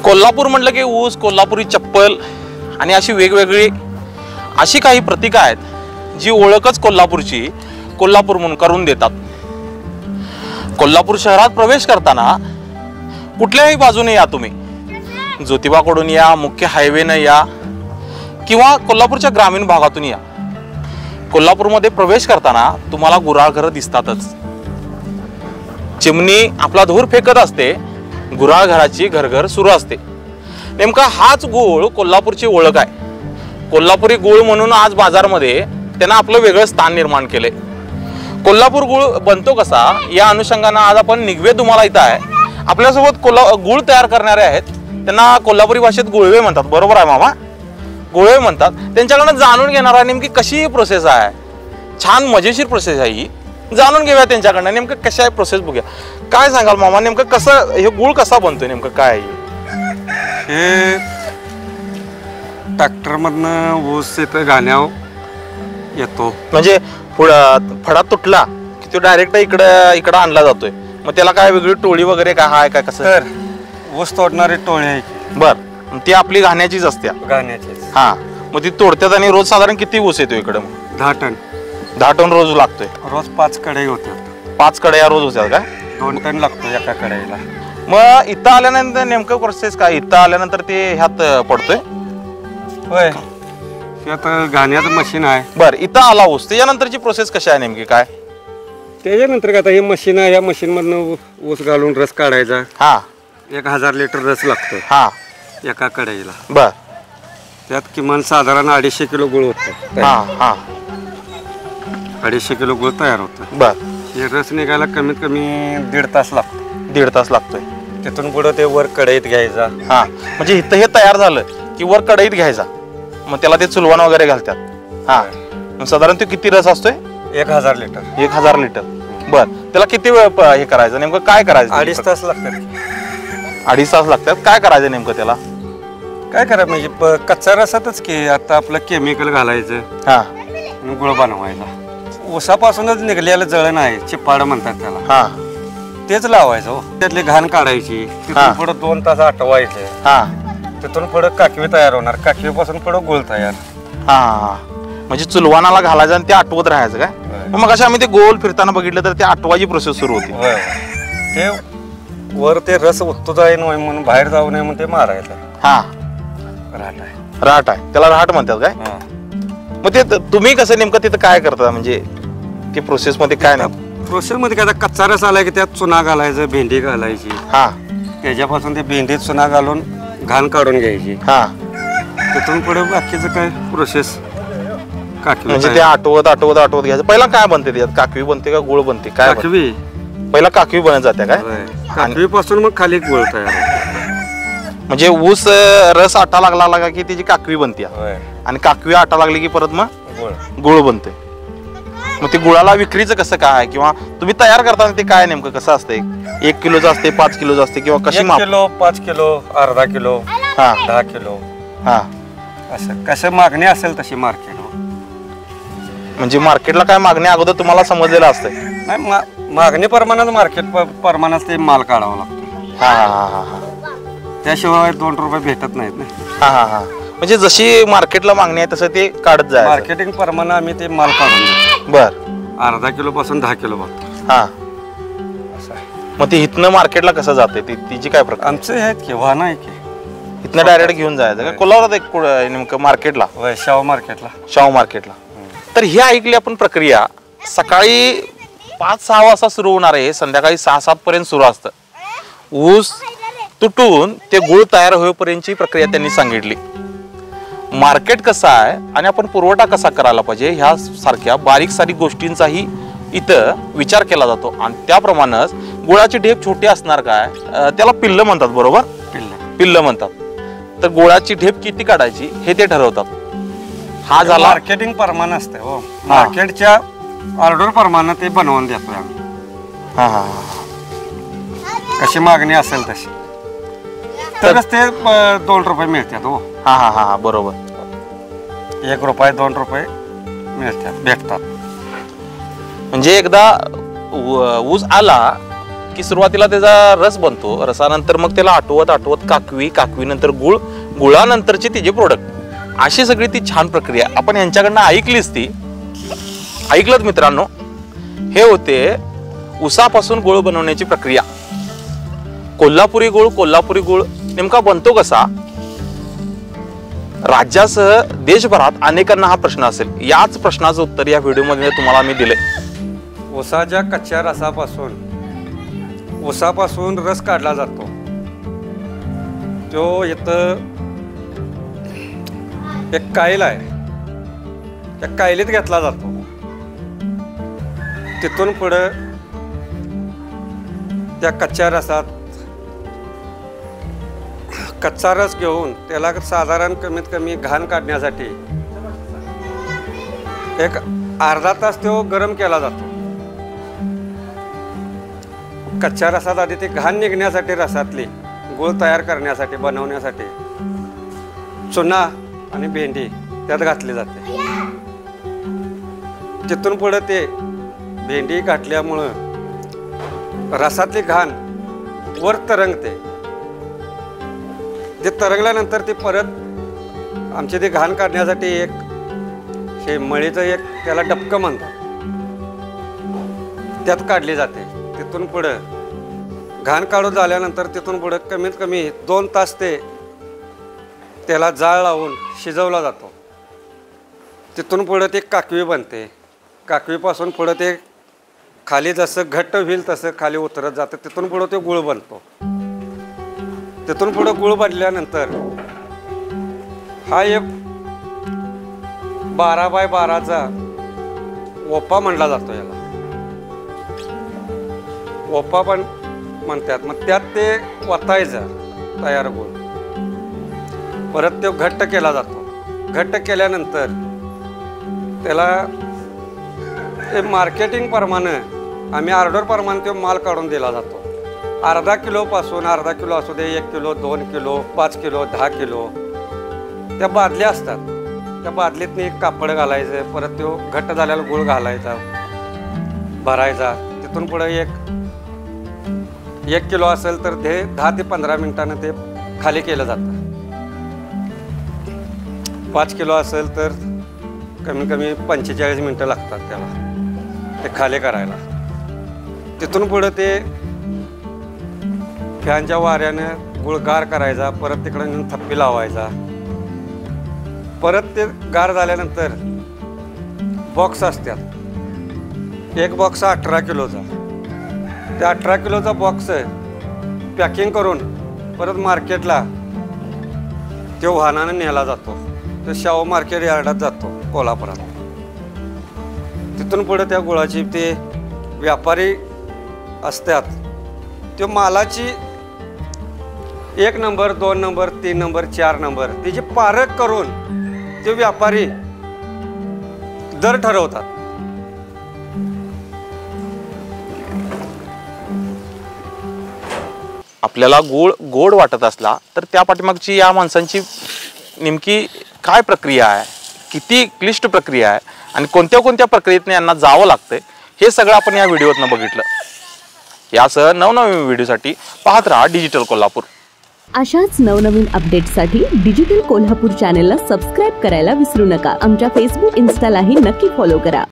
कोल्हापूर म्हटलं की ऊस, कोल्हापुरी चप्पल आणि अशी वेगवेगळी अशी काही प्रतीकं आहेत जी ओळखच कोल्हापूरची कोल्हापूर म्हणून करून देतात. कोल्हापूर शहरात प्रवेश करताना कुठल्याही बाजूने या तुम्ही, ज्योतिबाकडून या, मुख्य हायवेनं या किंवा कोल्हापूरच्या ग्रामीण भागातून या, कोल्हापूरमध्ये प्रवेश करताना तुम्हाला गुऱ्हाळ घरं दिसतातच. चिमणी आपला धूर फेकत असते, गुऱ्हाळ घराची घरघर सुरू असते. नेमका हाच गूळ कोल्हापूरची ओळख आहे. कोल्हापुरी गूळ म्हणून आज बाजारमध्ये त्यांना आपलं वेगळं स्थान निर्माण केले. कोल्हापूर गूळ बनतो कसा या अनुषंगानं आज आपण निगवे तुम्हाला इथं आहे. आपल्यासोबत गूळ तयार करणारे आहेत, त्यांना कोल्हापुरी भाषेत गुळवे म्हणतात. बरोबर आहे मामा? गुळवे म्हणतात. त्यांच्याकडनं जाणून घेणार आहे नेमकी कशी प्रोसेस आहे. छान मजेशीर प्रोसेस आहे ही, जाणून घेऊया त्यांच्याकडनं नेमकं कशा आहे प्रोसेस बघूया. काय सांगाल मामा, नेमकं कसं हे गूळ कसा बनतोय, नेमकं काय आहे हे? ट्रॅक्टरमधनं ऊस इथं घाण्यावर येतो. म्हणजे फडा तुटला की तो डायरेक्ट इकडं आणला जातोय. मग त्याला काय वेगळी टोळी वगैरे काय हाय काय कसं? तर ऊस तोडणारी टोळी आहे. बर, ती आपली घाण्याचीच असते. घाण्याची. हा, मग ती तोडतात. आणि रोज साधारण किती ऊस येतो इकडं? 10 टन. 10 टन रोज लागतोय. रोज 5 कढई होते. 5 कढया रोज होत्या काय? 2 टन लागतो एका कढईला. मग इथं आल्यानंतर नेमकं प्रोसेस काय? इथं आल्यानंतर ते ह्यात पडतोय. होय, आता घाण्याचं मशीन आहे. बर, इथं आला ऊस, त्याच्यानंतरची प्रोसेस कशी आहे नेमकी काय? त्याच्यानंतर आता हे मशीन आहे, या मशीन मधनं ऊस घालून रस काढायचा. हा, 1000 लिटर रस लागतो. हा, एका कढईला. बर, त्यात किमान साधारण 250 किलो गुळ होतो. हा हा, 250 किलो गुळ तयार होतो. बर. हे रस निघायला कमीत कमी 1.5 तास लागतो. 1.5 तास लागतोय. तिथून पुढं ते वर कढईत घ्यायचा. हा, म्हणजे इथं हे तयार झालं की वर कढईत घ्यायचा, मग त्याला ते चुलवण वगैरे घालतात. हा, मग साधारण ते किती रस असतोय? 1000 लिटर. 1000 लिटर. बर, त्याला किती वेळ हे करायचं, नेमकं काय करायचं? 2.5 तास लागतात. 2.5 तास लागतात. काय करायचं नेमकं त्याला? काय करायचं म्हणजे कच्चा रसातच की आता आपलं केमिकल घालायचं. हा, आणि गुळ बनवायचा. ऊसापासूनच निघलेलं जळण आहे, चिपाड म्हणतात त्याला. हा, तेच लावायचं. त्यातली घाण काढायची. तिथून पुढे 2 तास आटवायचं. हा, तिथून पुढे काकवी तयार होणार. काकवीपासून पुढे गुळ तयार. हा, म्हणजे चुलवानाला घालायचं आणि ते आठवत राहायचं काय? मग अशा आम्ही ते गोल फिरताना बघितलं तर ते आठवायची प्रोसेस सुरू होती. ते वर ते रस उत्तू जाईल म्हणून बाहेर जाऊ नये म्हणून ते मारायचं. हा, राहत आहे. राट आहे त्याला, राट म्हणतात काय? मग ते तुम्ही कसं नेमकं तिथं काय करता, म्हणजे ते प्रोसेस मध्ये काय नाही? प्रोसेस मध्ये काय, कच्चा रस आला की त्यात चुना घालायचं, भेंडी घालायची. हा, त्याच्यापासून ते भेंडीत चुना घालून घाण काढून घ्यायची. हा, तिथून पुढे बाकीचं काय प्रोसेस काकवी. म्हणजे ते आठवत आठवत आठवत घ्यायचं. पहिला काय बनते त्याच्यात? काकवी बनते का गुळ बनते काय? काकवी. पहिला काकवी बनत जाते काय? काकवी पासून मग खाली गुळ तयार. म्हणजे ऊस रस आटा लागला की त्याची काकवी बनते, आणि काकवी आटा लागली की परत मग गुळ बनते. मग ते गुळाला विक्रीचं कसं काय, किंवा तुम्ही तयार करताना ते काय नेमकं कसं असतंय? 1 किलोचं असते, 5 किलोचं असते, किंवा कशी? 1 किलो, 5 किलो, अर्धा किलो, 10 किलो. हा, असं कसं मागणी असेल तशी मार्केट. म्हणजे मार्केटला काय मागणी अगोदर तुम्हाला समजलेलं असतंय? नाही, मागणी प्रमाणात मार्केट प्रमाणात ते माल काढावा लागतो. हा हा हा हा, त्याशिवाय 2 रुपये भेटत नाहीत ना. हा हा हा, म्हणजे जशी मार्केटला मागणी आहे तसं ते काढत जाय. मार्केटिंग प्रमाणे आम्ही ते माल काढून देतो. बर, अर्धा किलो पासून 10 किलो बघतो. हा, मग ते इथनं मार्केटला कसं जाते तिची काय प्रकार? आमचे आहेत की वाहन आहे की, इथनं डायरेक्ट घेऊन जायचं का? कोल्हापुरात एक नेमकं मार्केटला? शाहू मार्केटला. शाहू मार्केटला. तर ही ऐकली आपण प्रक्रिया. सकाळी 5-6 वाजता सुरू होणार आहे, संध्याकाळी 6-7 पर्यंत सुरू असतं. ऊस तुटून ते गुळ तयार होईपर्यंतची प्रक्रिया त्यांनी सांगितली. मार्केट कसं आहे आणि आपण पुरवठा कसा करायला पाहिजे ह्या सारख्या बारीक सारीक गोष्टींचाही इथं विचार केला जातो. आणि त्याप्रमाणेच गुळाची ढेप छोटी असणार काय, त्याला पिल्ल म्हणतात. बरोबर, पिल्ल म्हणतात. तर गुळाची ढेप किती काढायची हे ते ठरवतात. हा झाला मार्केटिंग प्रमाण असते. हो, मार्केटच्या ऑर्डर प्रमाणे ते बनवून देतो आम्ही. हा हा, कशी मागणी असेल तशी तरच ते 2 रुपये मिळतात. हो, हा हा हा, बरोबर. 1 रुपये 2 रुपये मिळतात, भेटतात. म्हणजे एकदा ऊस आला की सुरुवातीला त्याचा रस बनतो, रसानंतर मग त्याला आटवत आटवत काकवी, काकवीनंतर गुळ, गुळानंतरचे तिचे प्रोडक्ट, अशी सगळी ती छान प्रक्रिया आपण यांच्याकडनं ऐकलीच. ती ऐकलत मित्रांनो, हे होते ऊसापासून गुळ बनवण्याची प्रक्रिया. कोल्हापुरी गुळ नेमका बनतो कसा? राज्यासह देशभरात अनेकांना हा प्रश्न असेल. याच प्रश्नाचं उत्तर या व्हिडिओमध्ये तुम्हाला मी दिलंय. ऊसाच्या कच्च्या ऊसापासून रस काढला जातो. तो इथं एक काईल आहे, त्या कायलीत घेतला जातो. तिथून पुढं त्या कच्च्या रसात कच्चा रस घेऊन त्याला साधारण कमीत कमी घाण काढण्यासाठी एक अर्धा तास तो गरम केला जातो. कच्च्या रसात आधी ती घाण निघण्यासाठी, रसातली गुळ तयार करण्यासाठी, बनवण्यासाठी चुना आणि भेंडी त्यात घातली जाते. तिथून पुढे ते भेंडी घातल्यामुळं रसातली घाण वर तरंगते. ते तरंगल्यानंतर ती परत आमची ती घाण काढण्यासाठी एक हे मळीचं एक त्याला डबकं म्हणतात, त्यात काढली जाते. तिथून पुढं घाण काढून झाल्यानंतर तिथून पुढं कमीत कमी 2 तास ते त्याला जाळ लावून शिजवला जातो. तिथून पुढं ते काकवी बनते. काकवीपासून पुढं ते खाली जसं घट्ट होईल तसं खाली उतरत जातं. तिथून पुढं ते गुळ बनतो. तिथून पुढं गुळ बनल्यानंतर हा एक 12 बाय 12चा ओपा म्हणला जातो. याला ओपा पण म्हणतात. मग त्यात ते वतायचं तयार गुळ. परत तो घट्ट केला जातो. घट्ट केल्यानंतर त्याला मार्केटिंग प्रमाणे आम्ही ऑर्डर प्रमाणे तो माल काढून दिला जातो. अर्धा किलोपासून अर्धा किलो असू दे, 1 किलो, 2 किलो, 5 किलो, 10 किलो त्या बादल्या असतात. त्या बादलीत एक कापड घालायचं, परत तो घट्ट झालेला गुळ घालायचा, भरायचा. तिथून पुढे 1 किलो असेल तर ते 10 ते 15 मिनिटानं ते खाली केलं जातं. 5 किलो असेल तर कमीत कमी 45 मिनिटं लागतात त्याला ते खाली करायला. तिथून पुढे ते फॅनच्या वाऱ्यानं गुळ गार करायचा, परत तिकडे नेऊन थप्पी लावायचा. परत ते गार झाल्यानंतर बॉक्स असतात. एक बॉक्स 18 किलोचा. त्या 18 किलोचा बॉक्स पॅकिंग करून परत मार्केटला तो वाहनाने नेला जातो. तो शाहू मार्केट यार्डात जातो कोल्हापुरात. तिथून पुढे त्या गुळाची ते व्यापारी असतात. त्यो मालाची 1 नंबर, 2 नंबर, 3 नंबर, 4 नंबर तिची पारख करून ते व्यापारी दर ठरवतात. आपल्याला गुळ गोड वाटत असला तर त्या पाठीमागची या माणसांची नेमकी काय प्रक्रिया आहे, किती क्लिष्ट प्रक्रिया आहे आणि कोणत्या कोणत्या प्रक्रियेतून यांना जावं लागतंय, हे सगळं आपण या व्हिडिओतनं बघितलं. यासह नवनवीन व्हिडिओसाठी पाहत राहा डिजिटल कोल्हापूर. अशाच नवनवीन अपडेट्ससाठी डिजिटल कोल्हापूर चॅनेलला सबस्क्राईब करायला विसरू नका. आमच्या फेसबुक, इन्स्टालाही नक्की फॉलो करा.